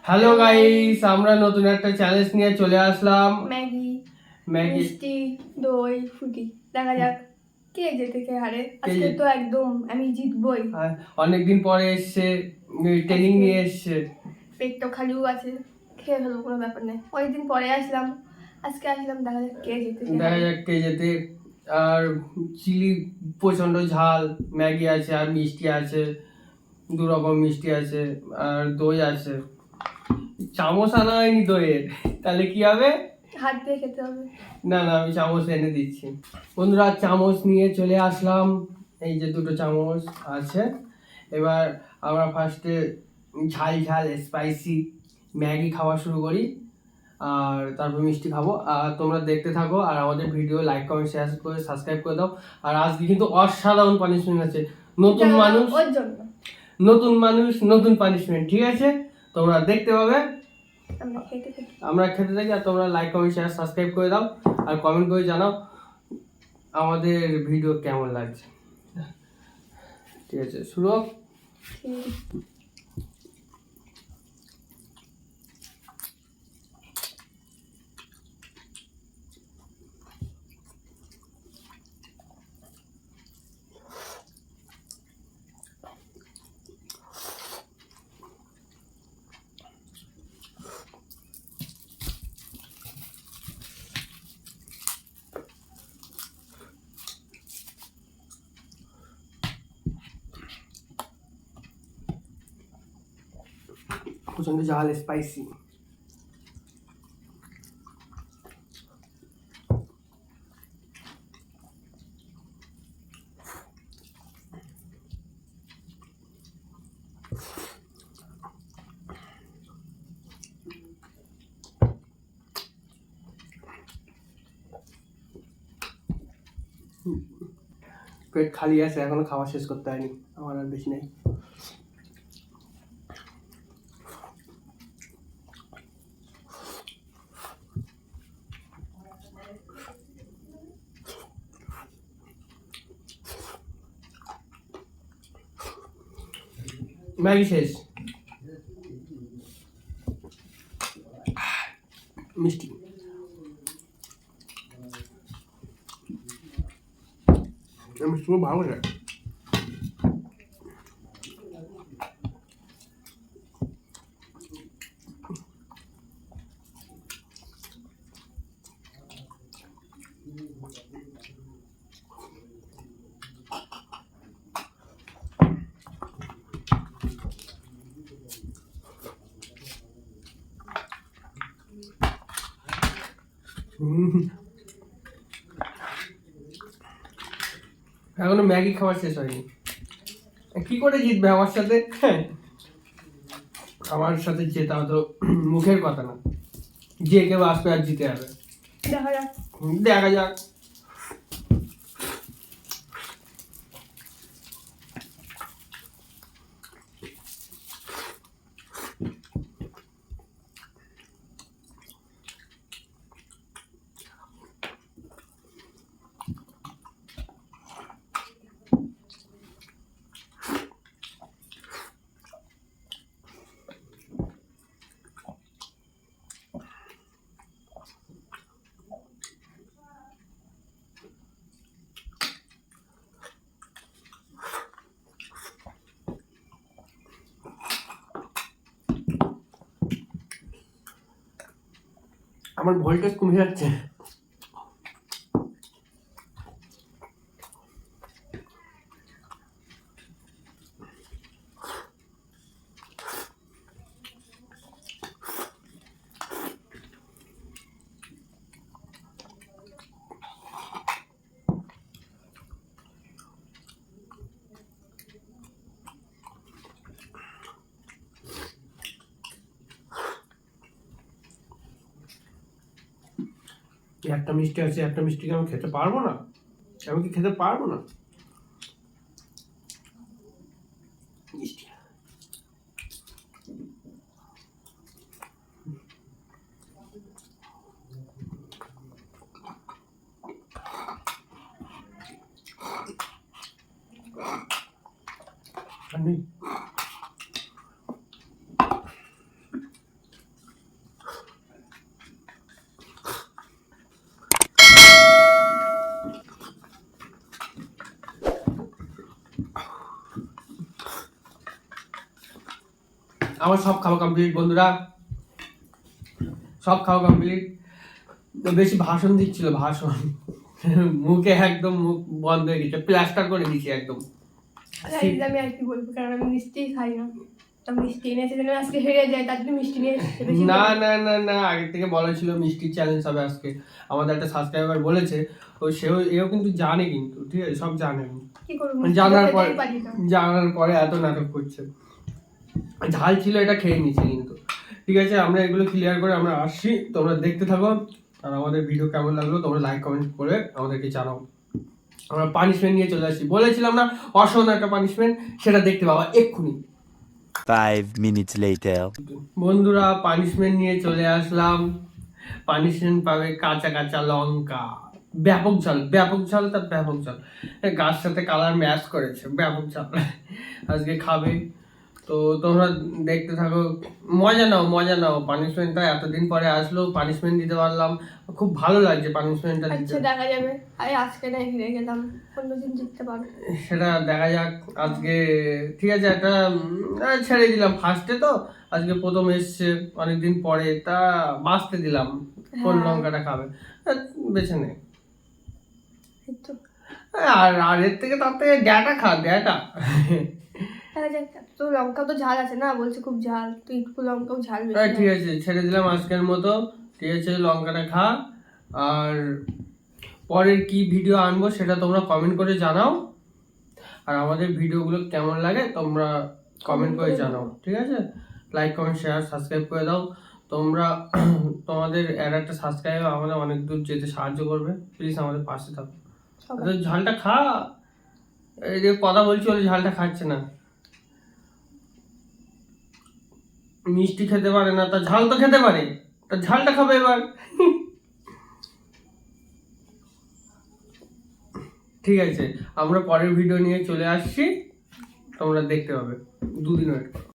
Hello guys, আমরা নতুন একটা চ্যালেঞ্জ নিয়ে চলে আসলাম। ম্যাগি ম্যাগি মিষ্টি দই ফুটি দেখা যাক কে জেতে কে হারে। আজকে তো একদম আমি জিতবই। অনেকদিন পরে এসছে, ট্রেনিং নিয়ে এসছে, পেটটা খালিও আছে, খেয়ে ফেলবো, কোনো ব্যাপার নেই। অনেকদিন পরে আসলাম, আজকে আসলাম, দেখা যাক কে জেতে কে দেখা হারে। যাক কে যেতে। আর চিলি প্রচন্ড ঝাল ম্যাগি আছে, আর মিষ্টি আছে, 2 রকম মিষ্টি আছে, আর দই আছে। চামচ আনা হয়নি দইয়ের, তাহলে কি হবে? হাত দিয়ে খেতে হবে। না না, আমি চামচ এনে দিচ্ছি। বন্ধুরা, চামচ নিয়ে চলে আসলাম। এই যে 2টো চামচ আছে। এবার আমরা ফার্স্টে ঝাল ঝাল স্পাইসি ম্যাগি খাওয়া শুরু করি, আর তারপর মিষ্টি খাবো। আর তোমরা দেখতে থাকো, আর আমাদের ভিডিও লাইক কমেন্ট শেয়ার করে সাবস্ক্রাইব করে দাও। আর আজকে কিন্তু অসাধারণ পানিশমেন্ট আছে। নতুন মানুষ, ওর জন্য নতুন পানিশমেন্ট, ঠিক আছে? তোমরা দেখতে পাবে, আমরা খেতে থাকি। আর তোমরা লাইক কমেন্ট শেয়ার সাবস্ক্রাইব করে দাও, আর কমেন্ট করে জানাও আমাদের ভিডিও কেমন লাগছে। ঠিক আছে, শুরু হোক। প্রচন্ড ঝাল স্পাইসি। পেট খালি আছে, এখনো খাওয়া শেষ করতে হয়নি আমার, আর বেশি নেই। ম্যাগি শেষ। মিষ্টি, মিষ্টি খুব ভালো লাগে। এখনো ম্যাগি খাওয়া শেষ হয়নি। কি করে জিতবে আমার সাথে? আমার সাথে জেতা তো মুখের কথা না, যে কেউ আসবে আর জিতে যাবে। দেখা যাক। আমার ভোল্টেজ কমে যাচ্ছে। একটা মিষ্টি আছে, একটা মিষ্টিকে আমি খেতে পারবো না? আমি কি খেতে পারবো না? মিষ্টি আমার সব খাওয়া কমপ্লিট বন্ধুরা, সব খাওয়া কমপ্লিট। বেশি ভাষণ দিচ্ছিল, ভাষণ মুখে একদম মুখ বন্ধ হয়ে গেছে, প্লাস্টার করে দিয়েছি একদম। আমি আর কি বলবো, কারণ আমি মিষ্টি খাই না। তো মিষ্টি এনেছে যেন আজকে হেরে যায়, তার জন্য মিষ্টি নিয়ে এসেছে বেশি না করে। না না না, আগের থেকে বলা ছিল মিষ্টির চ্যালেঞ্জ হবে আজকে। আমাদের একটা সাবস্ক্রাইবার বলেছে, তো এও কিন্তু জানে, কিন্তু ঠিক আছে, সব জানে। কি করবো, জানার পর খেতেই পারি না। জানার পরে এত নাটক করছে। ঝাল ছিল, এটা খেয়ে নিচ্ছে কিন্তু। ঠিক আছে, আমরা এগুলো ক্লিয়ার করে আমরা আসছি, তোমরা দেখতে থাকো। আর আমাদের ভিডিও কেমন লাগলো তোমরা লাইক কমেন্ট করে আমাদেরকে জানাও। আমরা পানিশমেন্ট নিয়ে চলে আসছি, বলেছিলাম না অসহন একটা পানিশমেন্ট, সেটা দেখতে পাবা এক্ষুনি। 5 minutes later. বন্ধুরা পানিশমেন্ট নিয়ে চলে আসলাম। পানিশমেন্ট পাবে কাঁচা কাঁচা লঙ্কা, ব্যাপক ঝাল, ব্যাপক ঝাল, তার ব্যাপক ঝাল, গাছ সাথে কালার ম্যাচ করেছে, ব্যাপক ঝাল আজকে খাবে। তো তোমরা দেখতে থাকো, মজা নাও মজা নাও। পানিশমেন্টটা এতদিন পরে আসলো, পানিশমেন্ট দিতে পারলাম, খুব ভালো লাগছে পানিশমেন্টটা দিতে। আচ্ছা দেখা যাবে, আরে আজকে না হেরে গেলাম, অন্যদিন জিততে পারবো। সেটা দেখা যাক আজকে। ঠিক আছে, একটা ছেড়ে দিলাম, ফার্স্টে তো আজকে প্রথম এসছে অনেকদিন পরে, তা বাঁচতে দিলাম কোন হ্যাঁ। লঙ্কাটা খাবে, বেছে নে। এই তো আর আর এর থেকে তার থেকে ড্যাটা খা, ড্যাটা দেখা যাক। তো লঙ্কা তো ঝাল আছে না, বলছে খুব ঝাল, তো একটু লঙ্কাও ঝাল বেশি ঠিক না। আছে, ছেড়ে দিলাম আজকের মতো। ঠিক আছে, লঙ্কাটা খা। আর পরের কি ভিডিও আনবো সেটা তোমরা কমেন্ট করে জানাও। আর আমাদের ভিডিওগুলো কেমন লাগে তোমরা কমেন্ট করে জানাও। ঠিক আছে, লাইক কমেন্ট শেয়ার সাবস্ক্রাইব করে দাও তোমরা। তোমাদের একটা সাবস্ক্রাইব আমাদের অনেক দূর যেতে সাহায্য করবে, প্লিজ আমাদের পাশে থাকো। সবাই। তো ঝালটা খা, এই যে কথা বলছি ওই ঝালটা খাচ্ছে না। মিষ্টি খেতে পারে না, তা ঝাল তো খেতে পারে, তা ঝালটা খাবে এবার ঠিক আছে, আমরা পরের ভিডিও নিয়ে চলে আসছি, তোমরা দেখতে পাবে, দুদিন ওয়েট করো।